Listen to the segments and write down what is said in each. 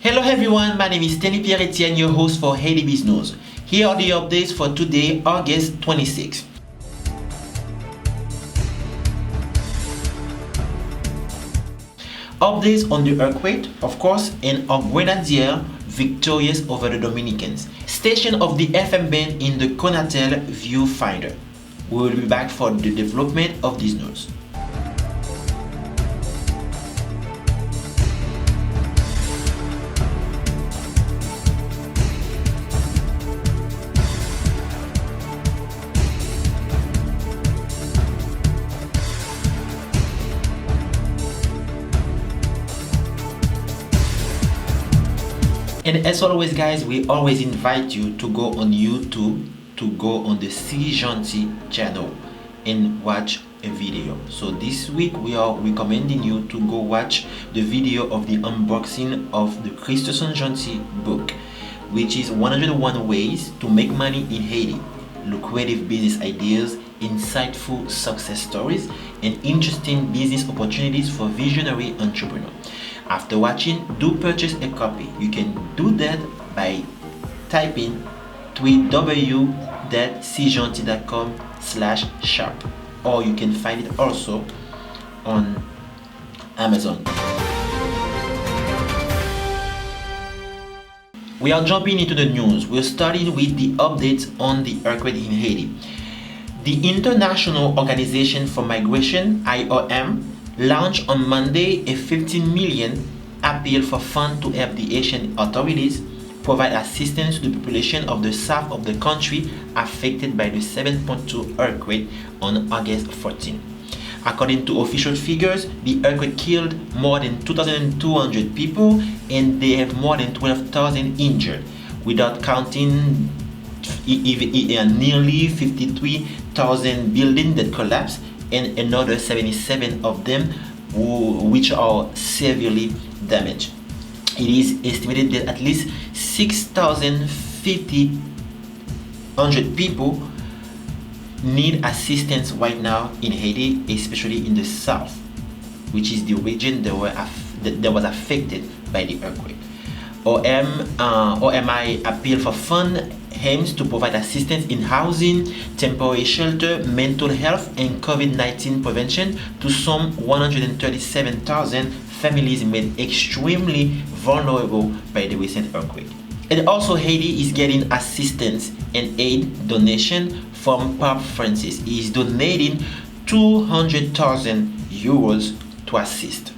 Hello everyone, my name is Stanley Pierre-Etienne, your host for Haiti BizNews News. Here are the updates for today, August 26. Updates on the earthquake, of course, and our Grenadier victorious over the Dominicans. Station of the FM band in the Conatel viewfinder. We will be back for the development of this news. And as always guys, we always invite you to go on YouTube, to go on the SeeJeanty channel and watch a video. So this week we are recommending you to go watch the video of the unboxing of the SeeJeanty book, which is 101 ways to make money in Haiti, lucrative business ideas, insightful success stories, and interesting business opportunities for visionary entrepreneurs. After watching, do purchase a copy. You can do that by typing www.seejeanty.com/shop, or you can find it also on Amazon. We are jumping into the news. We're starting with the updates on the earthquake in Haiti. The International Organization for Migration, IOM, launched on Monday a 15 million appeal for funds to help the Haitian authorities provide assistance to the population of the south of the country affected by the 7.2 earthquake on August 14. According to official figures, the earthquake killed more than 2,200 people and they have more than 12,000 injured, without counting nearly 53,000 buildings that collapsed and another 77 of them which are severely damaged. It is estimated that at least 6,500 people need assistance right now in Haiti, especially in the south, which is the region that was affected by the earthquake. OMI appeal for funds aims to provide assistance in housing, temporary shelter, mental health, and COVID-19 prevention to some 137,000 families made extremely vulnerable by the recent earthquake. And also Haiti is getting assistance and aid donation from Pope Francis. He is donating 200,000 euros to assist.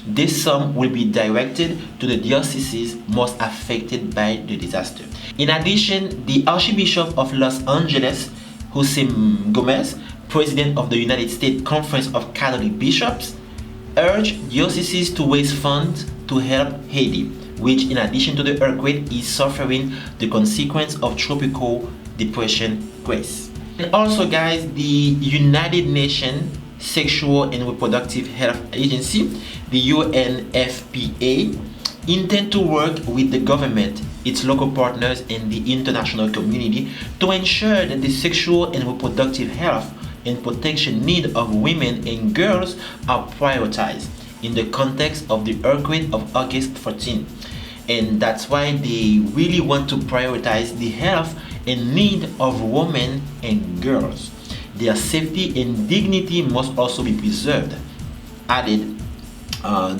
This sum will be directed to the dioceses most affected by the disaster. In addition, the Archbishop of Los Angeles, Jose Gomez, President of the United States Conference of Catholic Bishops, urged dioceses to raise funds to help Haiti, which in addition to the earthquake is suffering the consequence of tropical depression Grace. And also guys, the United Nations Sexual and Reproductive Health Agency, the UNFPA, intend to work with the government, its local partners, and the international community to ensure that the sexual and reproductive health and protection needs of women and girls are prioritized in the context of the earthquake of August 14. And that's why they really want to prioritize the health and need of women and girls. Their safety and dignity must also be preserved, added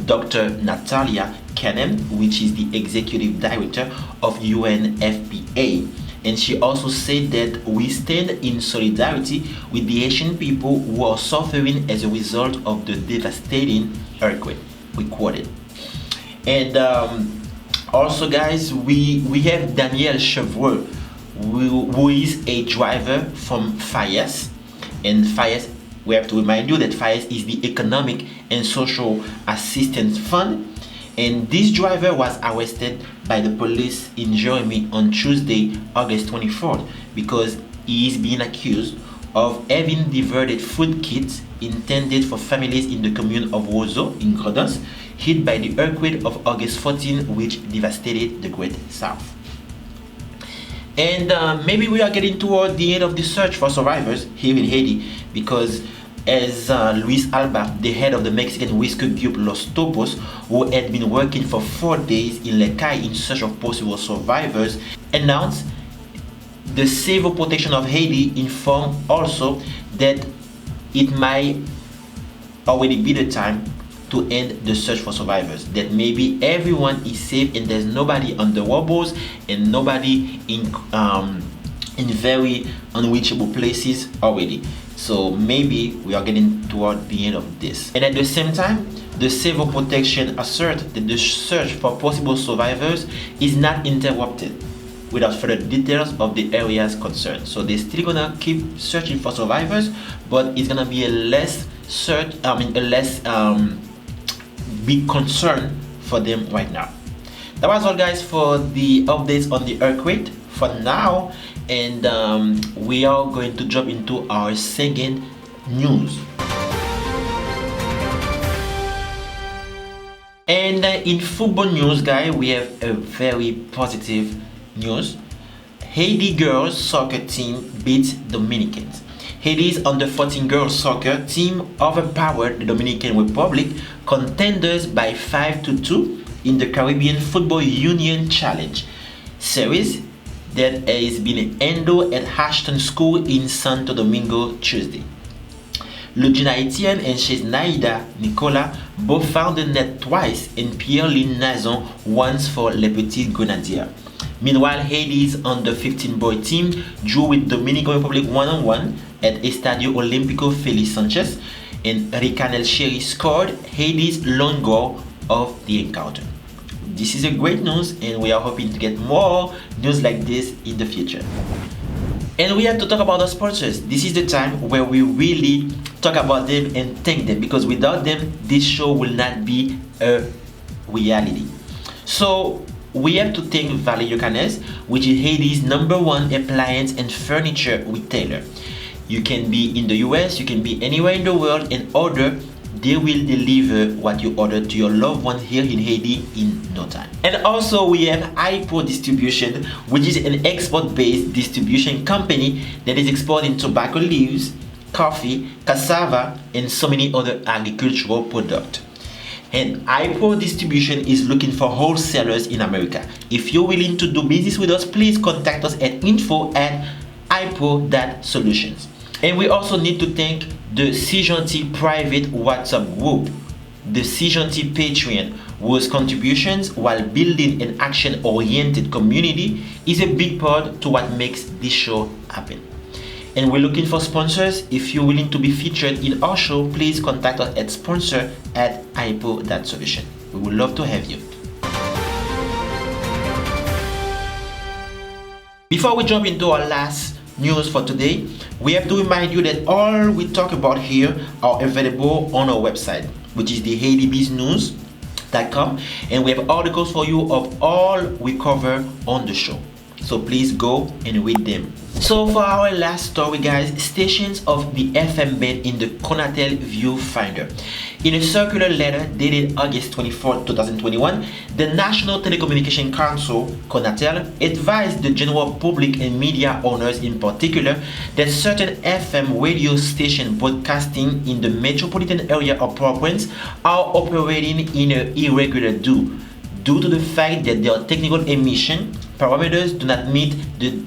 Dr. Natalia Canem, which is the executive director of UNFPA. And she also said that we stand in solidarity with the Haitian people who are suffering as a result of the devastating earthquake, we quoted. And also guys, we have Daniel Chevreau, who is a driver from FAES. And FAES, we have to remind you that FAES is the Economic and Social Assistance Fund. And this driver was arrested by the police in Jeremy on Tuesday, August 24th, because he is being accused of having diverted food kits intended for families in the commune of Roseau in Gredens, hit by the earthquake of August 14, which devastated the Great South. And maybe we are getting toward the end of the search for survivors here in Haiti, because as Luis Alba, the head of the Mexican rescue group Los Topos, who had been working for 4 days in Lecay in search of possible survivors, announced the Civil Protection of Haiti informed also that it might already be the time to end the search for survivors, that maybe everyone is safe and there's nobody on the rubbles and nobody in very unreachable places already. So maybe we are getting toward the end of this. And at the same time, the Civil Protection assert that the search for possible survivors is not interrupted without further details of the areas concerned. So they're still gonna keep searching for survivors, but it's gonna be a less big concern for them right now. That was all, guys, for the updates on the earthquake for now, and we are going to jump into our second news. And in football news, guys, we have a very positive news. Haiti girls soccer team beats Dominicans. Haiti's under-14 girls soccer team overpowered the Dominican Republic contenders by 5-2 in the Caribbean Football Union Challenge series that has been held at Ashton School in Santo Domingo Tuesday. Lugina Etienne and Sheznaida Nicola both found the net twice and Pierre-Lynn Nazon once for Les Petites Grenadiers. Meanwhile, Haiti's under-15 boy team drew with Dominican Republic 1-1 at Estadio Olímpico Félix Sánchez, and Ricanel Sherry scored Haiti's lone goal of the encounter. This is a great news, and we are hoping to get more news like this in the future. And we have to talk about our sponsors. This is the time where we really talk about them and thank them, because without them, this show will not be a reality. So we have to thank Valerio Canes, which is Haiti's #1 appliance and furniture retailer. You can be in the US, you can be anywhere in the world and order. They will deliver what you order to your loved one here in Haiti in no time. And also we have IPO Distribution, which is an export-based distribution company that is exporting tobacco leaves, coffee, cassava, and so many other agricultural products. And IPO Distribution is looking for wholesalers in America. If you're willing to do business with us, please contact us at info@ipo.solutions. And we also need to thank the SeeJeanty private WhatsApp group, the SeeJeanty Patreon, whose contributions while building an action-oriented community is a big part to what makes this show happen. And we're looking for sponsors. If you're willing to be featured in our show, please contact us at sponsor@ipo.solution. We would love to have you. Before we jump into our last news for today, we have to remind you that all we talk about here are available on our website, which is the HaitiBizNews.com, and we have articles for you of all we cover on the show. So please go and read them. So for our last story, guys, stations of the FM band in the Conatel viewfinder. In a circular letter dated August 24, 2021, the National Telecommunication Council, Conatel, advised the general public and media owners in particular that certain FM radio stations broadcasting in the metropolitan area of Port-au-Prince are operating in an irregular due to the fact that their technical emission parameters do not meet the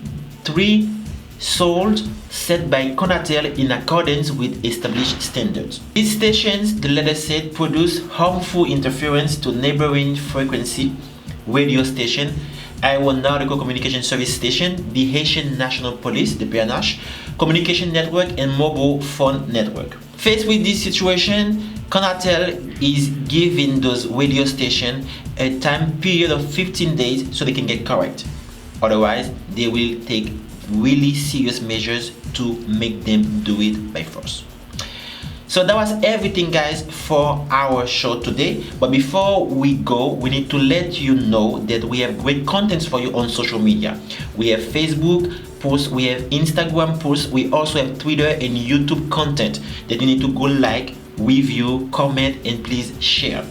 threshold set by Conatel in accordance with established standards. These stations, the letter said, produce harmful interference to neighboring frequency radio station, Aeronautical Communication Service Station, the Haitian National Police, the PNH, communication network, and mobile phone network. Faced with this situation, Conatel is giving those radio stations a time period of 15 days so they can get correct. Otherwise, they will take really serious measures to make them do it by force. So that was everything, guys, for our show today. But before we go, we need to let you know that we have great contents for you on social media. We have Facebook posts, we have Instagram posts, we also have Twitter and YouTube content that you need to go like, review, comment, and please share.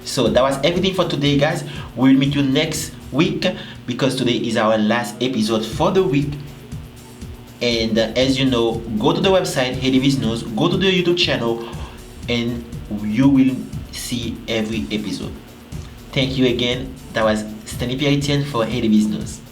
So that was everything for today, guys. We'll meet you next week because today is our last episode for the week. And as you know, go to the website Haiti BizNews, go to the YouTube channel, and you will see every episode. Thank you again. That was Stanley Pierre for Haiti BizNews.